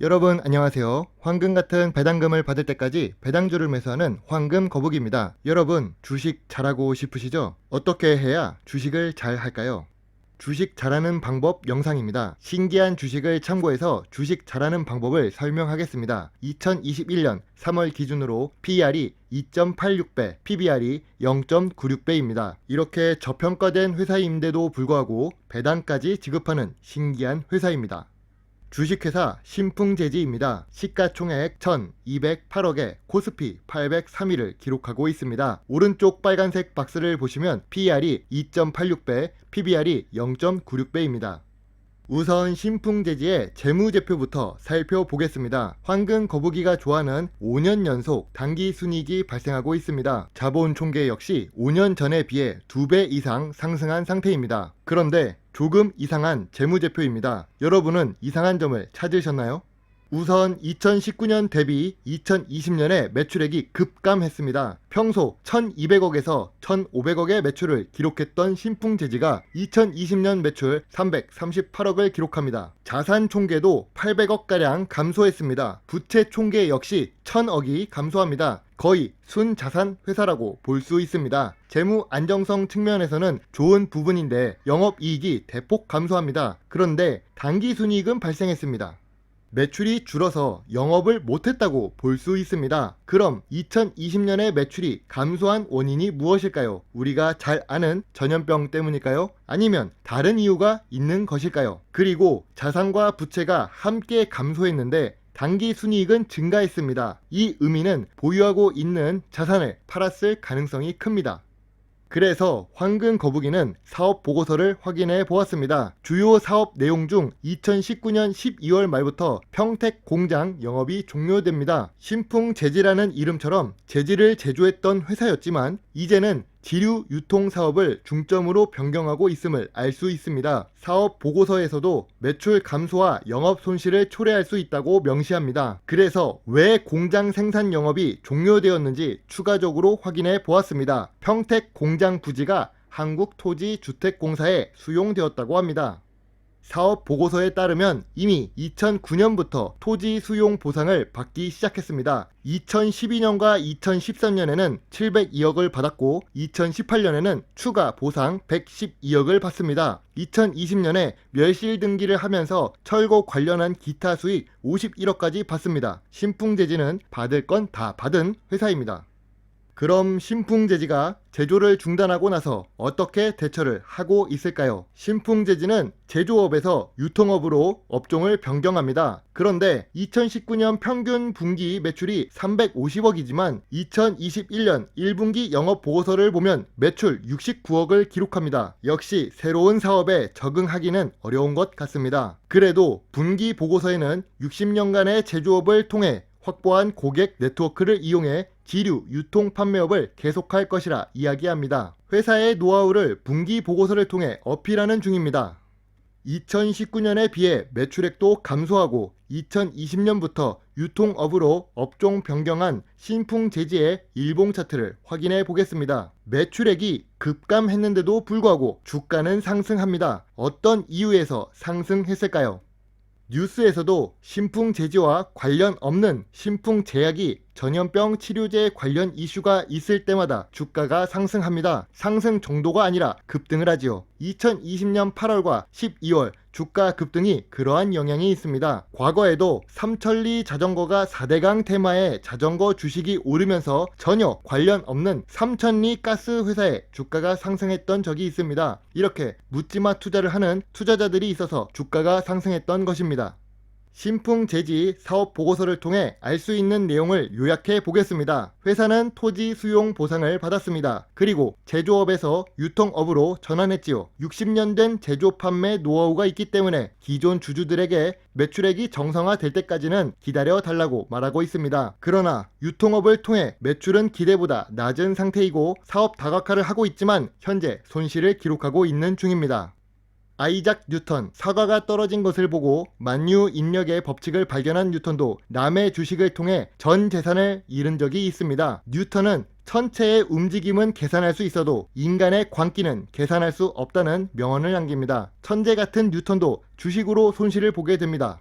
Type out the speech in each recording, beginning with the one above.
여러분 안녕하세요. 황금 같은 배당금을 받을 때까지 배당주를 매수하는 황금 거북입니다. 여러분 주식 잘하고 싶으시죠? 어떻게 해야 주식을 잘 할까요? 주식 잘하는 방법 영상입니다. 신기한 주식을 참고해서 주식 잘하는 방법을 설명하겠습니다. 2021년 3월 기준으로 PER이 2.86배, PBR이 0.96배입니다. 이렇게 저평가된 회사임에도 불구하고 배당까지 지급하는 신기한 회사입니다. 주식회사 신풍재지입니다. 시가총액 1208억에 코스피 803위를 기록하고 있습니다. 오른쪽 빨간색 박스를 보시면 PER이 2.86배, PBR이 0.96배입니다. 우선 신풍재지의 재무제표부터 살펴보겠습니다. 황금 거북이가 좋아하는 5년 연속 당기순이익이 발생하고 있습니다. 자본 총계 역시 5년 전에 비해 2배 이상 상승한 상태입니다. 그런데 조금 이상한 재무제표입니다. 여러분은 이상한 점을 찾으셨나요? 우선 2019년 대비 2020년에 매출액이 급감했습니다. 평소 1200억에서 1500억의 매출을 기록했던 신풍재지가 2020년 매출 338억을 기록합니다. 자산 총계도 800억가량 감소했습니다. 부채 총계 역시 1000억이 감소합니다. 거의 순자산 회사라고 볼 수 있습니다. 재무 안정성 측면에서는 좋은 부분인데 영업이익이 대폭 감소합니다. 그런데 당기순이익은 발생했습니다. 매출이 줄어서 영업을 못했다고 볼 수 있습니다. 그럼 2020년에 매출이 감소한 원인이 무엇일까요? 우리가 잘 아는 전염병 때문일까요? 아니면 다른 이유가 있는 것일까요? 그리고 자산과 부채가 함께 감소했는데 당기순이익은 증가했습니다. 이 의미는 보유하고 있는 자산을 팔았을 가능성이 큽니다. 그래서 황금 거북이는 사업 보고서를 확인해 보았습니다. 주요 사업 내용 중 2019년 12월 말부터 평택 공장 영업이 종료됩니다. 신풍재지라는 이름처럼 재질을 제조했던 회사였지만 이제는 지류 유통 사업을 중점으로 변경하고 있음을 알 수 있습니다. 사업 보고서에서도 매출 감소와 영업 손실을 초래할 수 있다고 명시합니다. 그래서 왜 공장 생산 영업이 종료되었는지 추가적으로 확인해 보았습니다. 평택 공장 부지가 한국토지주택공사에 수용되었다고 합니다. 사업 보고서에 따르면 이미 2009년부터 토지 수용 보상을 받기 시작했습니다. 2012년과 2013년에는 702억을 받았고 2018년에는 추가 보상 112억을 받습니다. 2020년에 멸실 등기를 하면서 철거 관련한 기타 수익 51억까지 받습니다. 신풍재지는 받을 건 다 받은 회사입니다. 그럼 신풍재지가 제조를 중단하고 나서 어떻게 대처를 하고 있을까요? 신풍재지는 제조업에서 유통업으로 업종을 변경합니다. 그런데 2019년 평균 분기 매출이 350억이지만 2021년 1분기 영업 보고서를 보면 매출 69억을 기록합니다. 역시 새로운 사업에 적응하기는 어려운 것 같습니다. 그래도 분기 보고서에는 60년간의 제조업을 통해 확보한 고객 네트워크를 이용해 지류 유통 판매업을 계속할 것이라 이야기합니다. 회사의 노하우를 분기 보고서를 통해 어필하는 중입니다. 2019년에 비해 매출액도 감소하고 2020년부터 유통업으로 업종 변경한 신풍재지의 일봉 차트를 확인해 보겠습니다. 매출액이 급감했는데도 불구하고 주가는 상승합니다. 어떤 이유에서 상승했을까요? 뉴스에서도 신풍재지와 관련 없는 신풍제약이 전염병 치료제 관련 이슈가 있을 때마다 주가가 상승합니다. 상승 정도가 아니라 급등을 하지요. 2020년 8월과 12월 주가 급등이 그러한 영향이 있습니다. 과거에도 삼천리 자전거가 4대강 테마의 자전거 주식이 오르면서 전혀 관련 없는 삼천리 가스 회사의 주가가 상승했던 적이 있습니다. 이렇게 묻지마 투자를 하는 투자자들이 있어서 주가가 상승했던 것입니다. 신풍재지 사업 보고서를 통해 알 수 있는 내용을 요약해 보겠습니다. 회사는 토지 수용 보상을 받았습니다. 그리고 제조업에서 유통업으로 전환했지요. 60년 된 제조 판매 노하우가 있기 때문에 기존 주주들에게 매출액이 정상화될 때까지는 기다려 달라고 말하고 있습니다. 그러나 유통업을 통해 매출은 기대보다 낮은 상태이고 사업 다각화를 하고 있지만 현재 손실을 기록하고 있는 중입니다. 아이작 뉴턴, 사과가 떨어진 것을 보고 만유 인력의 법칙을 발견한 뉴턴도 남의 주식을 통해 전 재산을 잃은 적이 있습니다. 뉴턴은 천체의 움직임은 계산할 수 있어도 인간의 광기는 계산할 수 없다는 명언을 남깁니다. 천재 같은 뉴턴도 주식으로 손실을 보게 됩니다.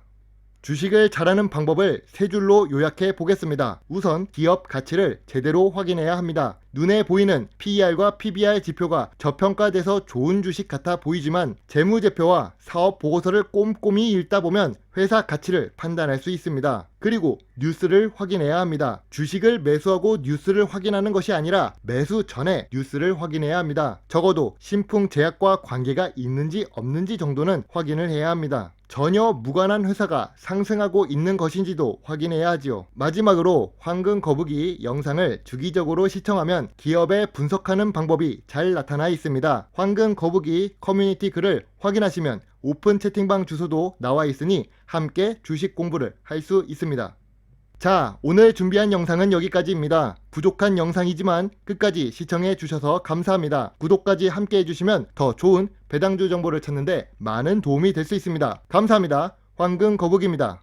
주식을 잘하는 방법을 세 줄로 요약해 보겠습니다. 우선 기업 가치를 제대로 확인해야 합니다. 눈에 보이는 PER과 PBR 지표가 저평가돼서 좋은 주식 같아 보이지만 재무제표와 사업 보고서를 꼼꼼히 읽다 보면 회사 가치를 판단할 수 있습니다. 그리고 뉴스를 확인해야 합니다. 주식을 매수하고 뉴스를 확인하는 것이 아니라 매수 전에 뉴스를 확인해야 합니다. 적어도 신풍제약과 관계가 있는지 없는지 정도는 확인을 해야 합니다. 전혀 무관한 회사가 상승하고 있는 것인지도 확인해야 하지요. 마지막으로 황금 거북이 영상을 주기적으로 시청하면 기업의 분석하는 방법이 잘 나타나 있습니다. 황금 거북이 커뮤니티 글을 확인하시면 오픈 채팅방 주소도 나와 있으니 함께 주식 공부를 할 수 있습니다. 자, 오늘 준비한 영상은 여기까지입니다. 부족한 영상이지만 끝까지 시청해 주셔서 감사합니다. 구독까지 함께 해주시면 더 좋은 배당주 정보를 찾는데 많은 도움이 될 수 있습니다. 감사합니다. 황금 거북입니다.